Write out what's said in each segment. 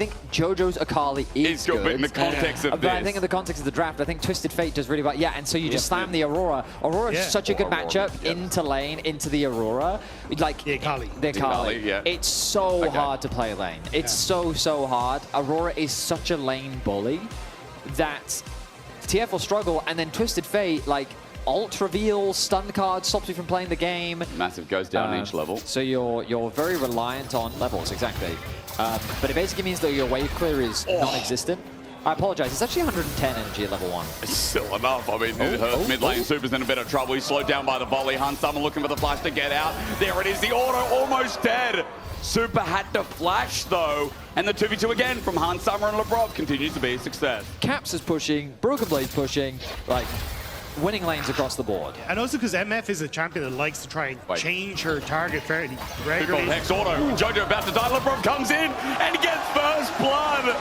think JoJo's Akali is good. But in the context of but I think in the context of the draft, I think Twisted Fate does really well. Yeah, and so you just slam the Aurora. Aurora is such a good matchup into lane, into the Aurora. Like, the Akali. The Akali. Yeah. It's so hard to play lane. It's so hard. Aurora is such a lane bully that TF will struggle, and then Twisted Fate, like, ult reveal, stun card, stops you from playing the game. Massive goes down each level. So you're very reliant on levels, exactly. But it basically means that your wave clear is non-existent. I apologize, it's actually 110 energy at level 1. It's still enough. I mean, mid lane Super's in a bit of trouble. He's slowed down by the volley. Hansama looking for the flash to get out. There it is, the auto almost dead. Super had to flash though. And the 2v2 again from Hansama and Labrov continues to be a success. Caps is pushing, Broken Blade's pushing, like, winning lanes across the board. And also because MF is a champion that likes to try and change her target fairly regularly. Hex auto. Jojo about to die. Labrov comes in and gets first blood.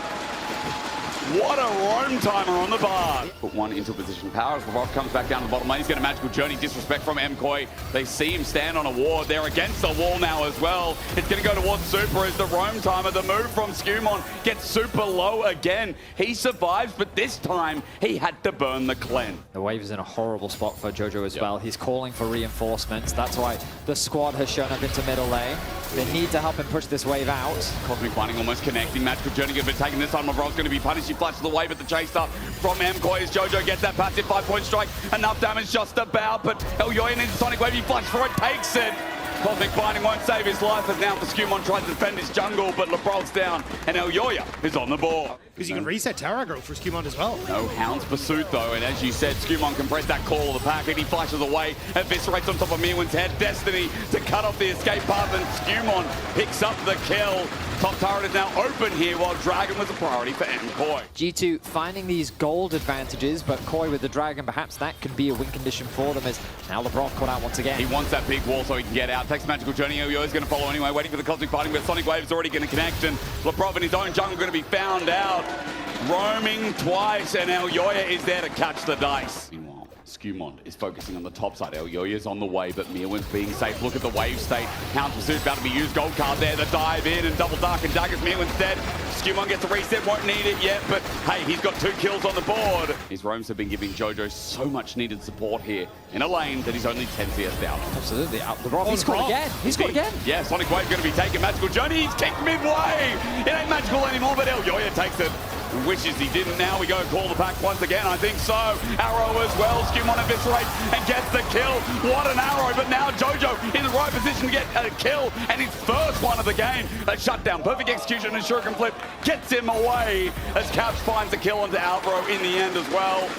What a roam timer on the bar. Put one into position power as Labrov comes back down to the bottom lane. He's got a magical journey. Disrespect from MKOI. They see him stand on a ward. They're against the wall now as well. It's going to go towards Super as the roam timer. The move from Skumon gets super low again. He survives, but this time he had to burn the cleanse. The wave is in a horrible spot for JoJo as well. He's calling for reinforcements. That's why the squad has shown up into middle lane. They need to help him push this wave out. Cosmic Binding almost connecting. Magical Journey gets taken this time. Lavrov's going to be punished. He flashes the wave at the chase up from MKOI as JoJo gets that passive 5-point strike. Enough damage just about, but Elyoya needs a Sonic Wave. He flashes for it, takes it. Cosmic Binding won't save his life as now Skumon tries to defend his jungle, but Lavrov's down and Elyoya is on the board. Because you can reset tower growth for Skumon as well. No Hound's Pursuit though, and as you said, Skumon can press that call of the pack and he flashes away, eviscerates on top of Mirwin's head. Destiny to cut off the escape path and Skumon picks up the kill. Top turret is now open here while Dragon was a priority for MKOI. G2 finding these gold advantages, but Koi with the Dragon, perhaps that could be a win condition for them as now Labrov caught out once again. He wants that big wall so he can get out. Takes Magical Journey. Elyoya is going to follow anyway, waiting for the Cosmic Fighting, but Sonic Wave is already going to connect, and Labrov in his own jungle going to be found out. Roaming twice, and Elyoya is there to catch the dice. Meanwhile, Skumon is focusing on the top side. Elyoya's on the way, but Mirwin's being safe. Look at the wave state. Hound's Pursuit about to be used. Gold card there, the dive in, and double dark and daggers. Mirwin's dead. Skumon gets a reset, won't need it yet, but hey, he's got 2 kills on the board. His roams have been giving JoJo so much needed support here in a lane that he's only 10 CS down. Absolutely. Labrov, he scored again. He scored again. Yeah, Sonic Wave going to be taking Magical Journey. He's kicked midway. It ain't magical anymore, but Elyoya takes it. Wishes he didn't. Now we go call the pack once again. I think so. Arrow as well. Skumon eviscerates and gets the kill. What an arrow. But now JoJo in the right position to get a kill. And his first one of the game. A shutdown. Perfect execution and Shuriken flip gets him away as Caps finds a kill onto Alvaro in the end as well.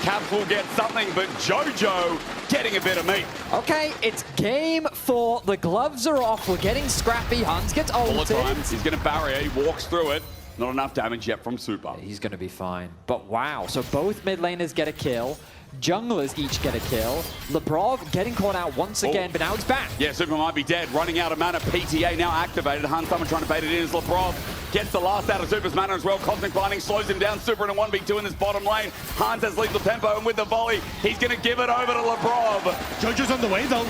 Caps will get something, but JoJo getting a bit of meat. Okay, it's game 4. The gloves are off. We're getting scrappy. Hans gets ulted. He's going to barrier. He walks through it. Not enough damage yet from Super. He's going to be fine. But wow, so both mid laners get a kill. Junglers each get a kill. Labrov getting caught out once again, but now he's back. Yeah, Super might be dead. Running out of mana. PTA now activated. Hansama trying to bait it in as Labrov gets the last out of Super's mana as well. Cosmic Binding slows him down. Super in a 1v2 in this bottom lane. Hans has lethal tempo, and with the volley, he's going to give it over to Labrov. JoJo's on the way though.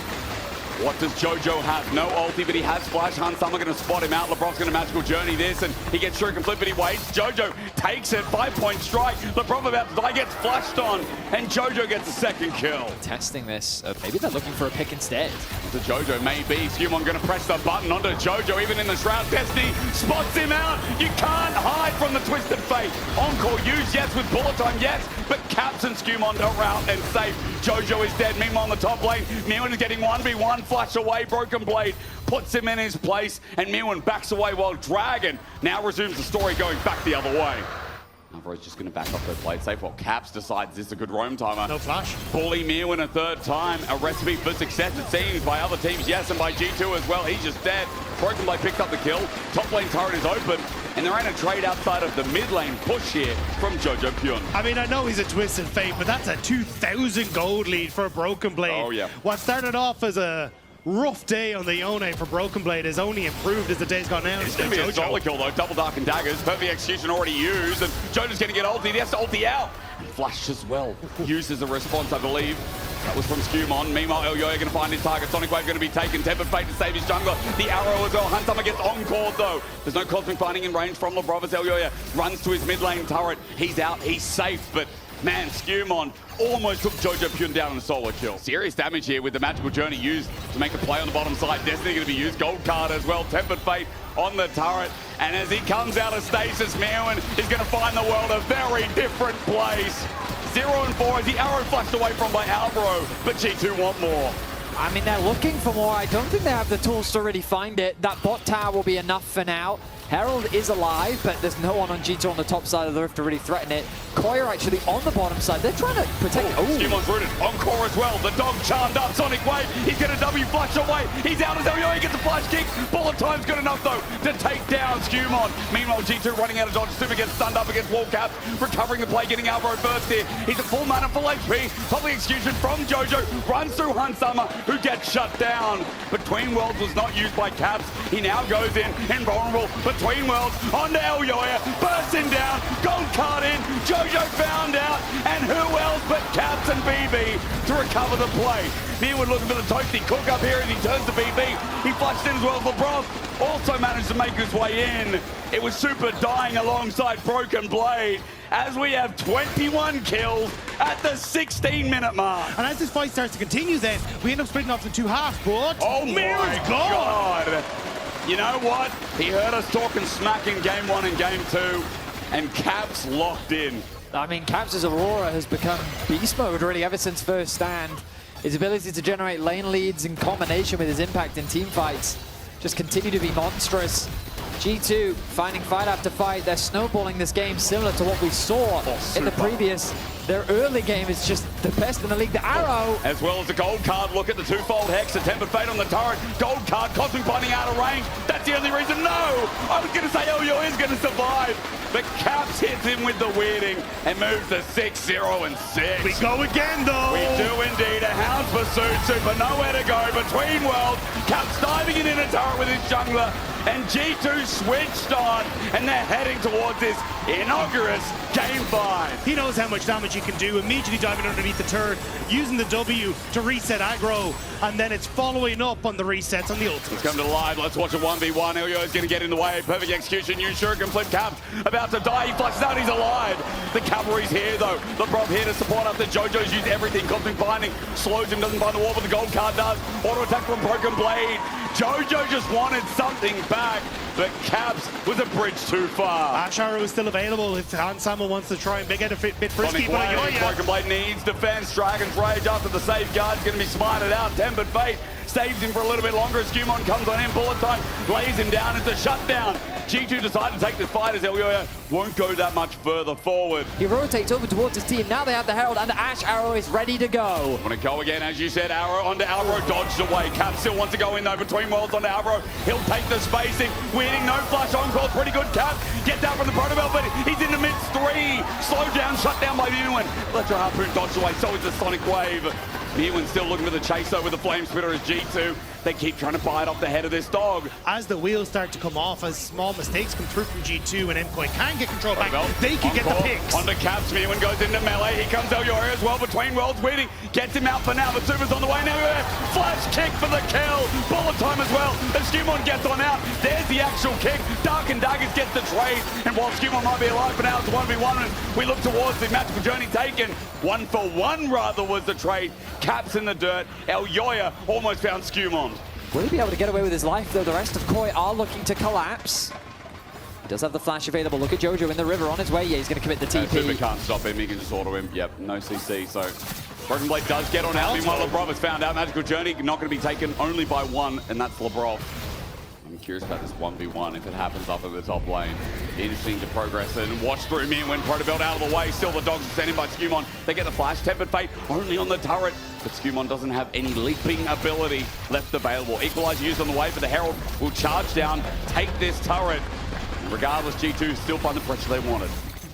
What does JoJo have? No ulti, but he has flash. Hansama going to spot him out. Labrov's going to Magical Journey this, and he gets Shuriken flip, but he waits. JoJo takes it. 5-point strike. Labrov about to die, gets flashed on, and JoJo gets a second kill. Testing this. Maybe they're looking for a pick instead. To JoJo, maybe. Skumon going to press the button onto JoJo, even in the Shroud. Destiny spots him out. You can't hide from the Twisted Fate. Encore used, yes, with bullet time, yes, but Caps and Skumon don't route and safe. JoJo is dead. Meanwhile, on the top lane, Mirwin is getting 1v1. Flash away, Broken Blade puts him in his place, and Mirwin backs away while Dragon now resumes the story going back the other way. Alvaro's just going to back off their blade safe while Caps decides this is a good roam timer. No flash. Bully Mirwin a third time. A recipe for success, it seems, by other teams, yes, and by G2 as well. He's just dead. Broken Blade picks up the kill. Top lane turret is open, and they're in a trade outside of the mid lane push here from JoJo Pyun. I mean, I know he's a Twisted Fate, but that's a 2,000 gold lead for a Broken Blade. Oh, yeah. What started off as a rough day on the Yone for Broken Blade has only improved as the day's gone down. It's going to be a solid kill though. Double Dark and Daggers. Perfect execution already used. And JoJo's going to get ulti. He has to ulti out. And Flash as well. Used as a response, I believe. That was from Skewmon. Meanwhile, Elyoya going to find his target. Sonic Wave going to be taken. Tempered Fate to save his jungler. The arrow as well. Hunsummer gets encored though. There's no Cosmic Binding in range from Labrov as Elyoya runs to his mid lane turret. He's out. He's safe, but man, Skewmon almost took Jojo Pyun down in a solo kill. Serious damage here with the Magical Journey used to make a play on the bottom side. Destiny going to be used. Gold card as well. Tempered Fate on the turret. And as he comes out of stasis, Meowin is going to find the world a very different place. 0-4 as the arrow flushed away from by Albro, but G2 want more. I mean, they're looking for more. I don't think they have the tools to really find it. That bot tower will be enough for now. Herald is alive, but there's no one on G2 on the top side of the rift to really threaten it. Koi are actually on the bottom side. They're trying to protect... Skewmon's rooted. Encore as well. The dog charmed up. Sonic Wave. He's going to W flash away. He's out as Elyoya gets a flash kick. Bullet time's good enough, though, to take down Skewmon. Meanwhile, G2 running out of dodge. Super gets stunned up against Wallcap. Recovering the play, getting Albro first here. He's a full mana, full HP. Public execution from Jojo. Runs through Hunsummer, who gets shut down. Between Worlds was not used by Caps. He now goes in, invulnerable. Between Worlds, onto Elyoya. Bursting down. Gold card in. Jojo found out. And who else but Caps and BB to recover the play. Meerwood looking for the toasty cook up here as he turns to BB. He flushed in as well for Labrov. Also managed to make his way in. It was Super dying alongside Broken Blade as we have 21 kills at the 16-minute mark. And as this fight starts to continue then, we end up splitting off in two halves, but... Oh Mirror's my gone! God! You know what? He heard us talking smack in Game 1 and Game 2, and Caps locked in. I mean, Caps' Aurora has become beast mode really ever since first stand. His ability to generate lane leads in combination with his impact in team fights just continue to be monstrous. G2 finding fight after fight. They're snowballing this game similar to what we saw in the previous. Their early game is just the best in the league. The arrow. As well as the gold card. Look at the twofold hex. A Tempered Fate on the turret. Gold card. Cosmic Binding out of range. That's the only reason. No! I was going to say Elyoya is going to survive. But Caps hits him with the weirding and moves to 6-0-6. We go again, though. We do indeed. A Hound's pursuit. Super nowhere to go. Between Worlds. Caps diving in a turret with his jungler. And G2 switched on. And they're heading towards this innocuous Game 5. He knows how much damage he can do, immediately diving underneath the turret, using the W to reset aggro, and then it's following up on the resets on the ultimate. Let's come to live. Let's watch a 1v1. Elyoya's going to get in the way. Perfect execution. New Shuriken flip. Caps about to die. He flushes out. He's alive. The cavalry's here, though. Labrov here to support after Jojo's used everything. Cosmic Binding slows him. Doesn't find the wall, but the gold card does. Auto attack from Broken Blade. Jojo just wanted something back, but Caps was a bridge too far. Ash Arrow is still available if Hansama wants to try and get a bit frisky, but Elyoya. Broken Blade needs defense. Dragon's Rage after the safeguard's going to be smited out. Tempered Fate saves him for a little bit longer as Skewmon comes on in. Bullet time lays him down. It's a shutdown. G2 decided to take this fight as Elyoya won't go that much further forward. He rotates over towards his team. Now they have the Herald, and the Ash Arrow is ready to go. Want to go again, as you said. Arrow onto Albro, dodged away. Cap still wants to go in though. Between Worlds onto Albro. He'll take the spacing. Weirding, no flash on call. Pretty good Cap. Gets out from the Protobell, but he's in the mid 3. Slowed down, shut down by Meerwin. Electro Harpoon dodged away. So is the Sonic Wave. Meerwin still looking for the chase though with the Flame Spitter as G2. They keep trying to bite off the head of this dog. As the wheels start to come off, as small mistakes come through from G2 and Endpoint can get control back, they can get the picks. Onto Caps, Meerwin goes into melee. Here comes Elyoya as well. Between Worlds, Weeding gets him out for now, but Super's on the way now. Flash kick for the kill. Bullet time as well. As Skewmon gets on out, there's the actual kick. Dark and Daggers gets the trade. And while Skewmon might be alive for now, it's a 1v1. And we look towards the Magical Journey taken. 1-for-1 rather was the trade. Caps in the dirt. Elyoya almost found Skewmon. Will he be able to get away with his life, though? The rest of Koi are looking to collapse. He does have the flash available. Look at Jojo in the river on his way. Yeah, he's going to commit the TP. Super can't stop him. He can just auto him. Yep, no CC. So Broken Blade does get on out. Meanwhile, Labrov has found out Magical Journey not going to be taken only by one, and that's Labrov. I'm curious about this 1v1 if it happens up at the top lane. Interesting to progress and watch through me when Protobelt out of the way. Still the dogs are sent in by Skewmon. They get the flash. Tempered Fate only on the turret. But Skewmon doesn't have any leaping ability left available. Equalizer used on the way, but the Herald will charge down, take this turret. And regardless, G2 still find the pressure they wanted.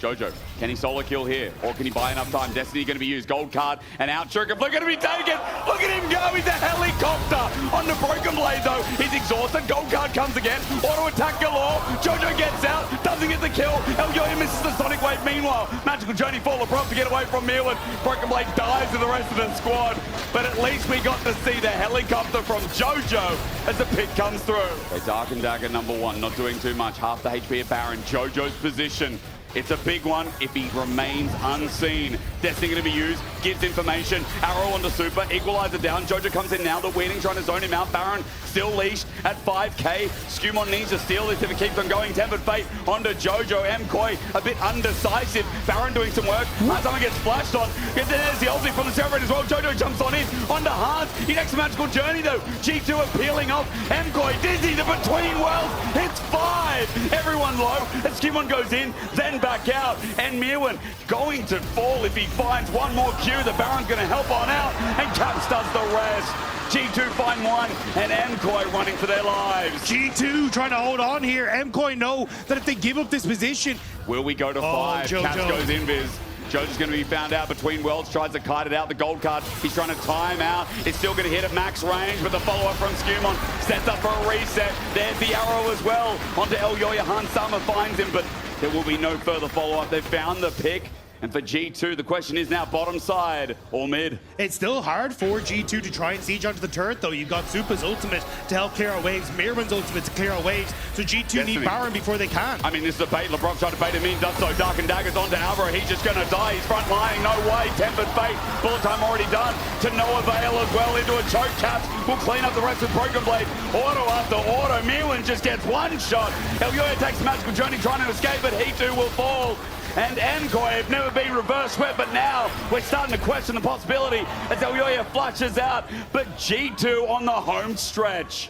Jojo, can he solo kill here? Or can he buy enough time? Destiny going to be used. Gold card and out trigger. Look at him be taken. Look at him go. He's a helicopter on the Broken Blade though. He's exhausted. Gold card comes again. Auto attack galore. Jojo gets out. Doesn't get the kill. Elyoya misses the Sonic Wave. Meanwhile, Magical Journey for LeBron to get away from Mirwin. Broken Blade dies to the rest of the squad. But at least we got to see the helicopter from Jojo as the pick comes through. Okay, Dark and Dagger #1, not doing too much. Half the HP of Baron. Jojo's position. It's a big one if he remains unseen. Destiny going to be used, gives information. Arrow onto Super, Equalizer down. Jojo comes in now, the Weeding trying to zone him out. Baron still leashed at 5k. Skewmon needs to steal this if it keeps on going. Tempered Fate onto Jojo. MKoi a bit undecisive. Baron doing some work. Someone gets flashed on. There's the ulti from the Cerebrate as well. Jojo jumps on in. Onto Hans. He next to Magical Journey though. G2 are peeling off. MKoi dizzy. The Between Worlds. It's 5. Everyone low. And Skewmon goes in. Then back out. And Mirwin going to fall if he finds one more Q. The Baron's going to help on out. And Caps does the rest. G2 find one, and MKoi running for their lives. G2 trying to hold on here. MKoi know that if they give up this position... Will we go to 5? Caps goes invis. Jojo's going to be found out. Between Worlds tries to kite it out. The gold card, he's trying to time out. It's still going to hit at max range, but the follow-up from Skewmon sets up for a reset. There's the arrow as well. Onto Elyoya. Hans Sama finds him, but there will be no further follow-up. They've found the pick. And for G2, the question is now bottom side or mid. It's still hard for G2 to try and siege onto the turret, though. You've got Supa's ultimate to help clear out waves, Mirwin's ultimate to clear out waves, so G2 need Baron before they can. I mean, this is a bait. LeBron trying to bait him in, does so. Dark and Daggers onto Alvaro. He's just going to die. He's front lying, no way. Tempered Fate, bullet time already done. To no avail as well, into a choke. Caps will clean up the rest with Broken Blade. Auto after auto. Mirwin just gets one shot. Elyoya takes Magical Journey trying to escape, but he too will fall. And MKoi have never been reverse swept, but now we're starting to question the possibility as Elyoya flushes out. But G2 on the home stretch.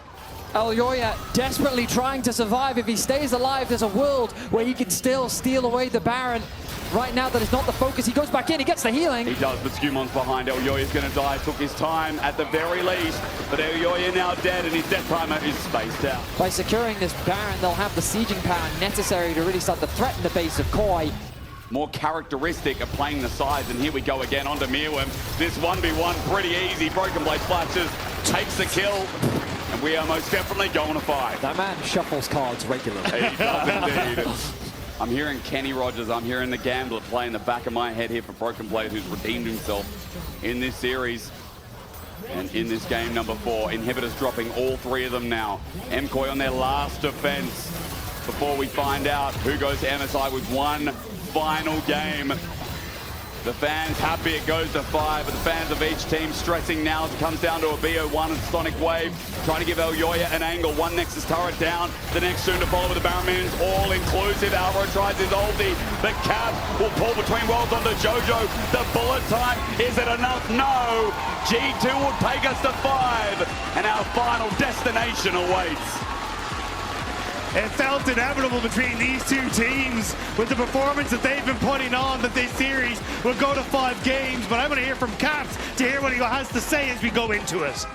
Elyoya desperately trying to survive. If he stays alive, there's a world where he can still steal away the Baron. Right now, that is not the focus. He goes back in, he gets the healing. He does, but Skewmon's behind. Elyoya's going to die. Took his time at the very least. But Elyoya now dead, and his death timer is spaced out. By securing this Baron, they'll have the sieging power necessary to really start to threaten the base of Koi. More characteristic of playing the sides, and here we go again onto Mirwin. This 1v1 pretty easy. Broken Blade flashes, takes the kill, and we are most definitely going to 5. That man shuffles cards regularly. He does indeed. I'm hearing Kenny Rogers, I'm hearing the Gambler play in the back of my head here for Broken Blade, who's redeemed himself in this series. And in this game #4, Inhibitors dropping all 3 of them now. MKoi on their last defense before we find out who goes to MSI with one final game. The fans happy it goes to 5, but the fans of each team stressing now as it comes down to a BO1 and Sonic Wave, trying to give Elyoya an angle. One Nexus turret down, the next soon to follow with the Baron minions, all inclusive. Alvaro tries his ulti, but Cap will pull Between Worlds onto Jojo. The bullet time, is it enough? No! G2 will take us to 5, and our final destination awaits. It felt inevitable between these two teams with the performance that they've been putting on that this series will go to 5 games. But I'm going to hear from Caps to hear what he has to say as we go into it.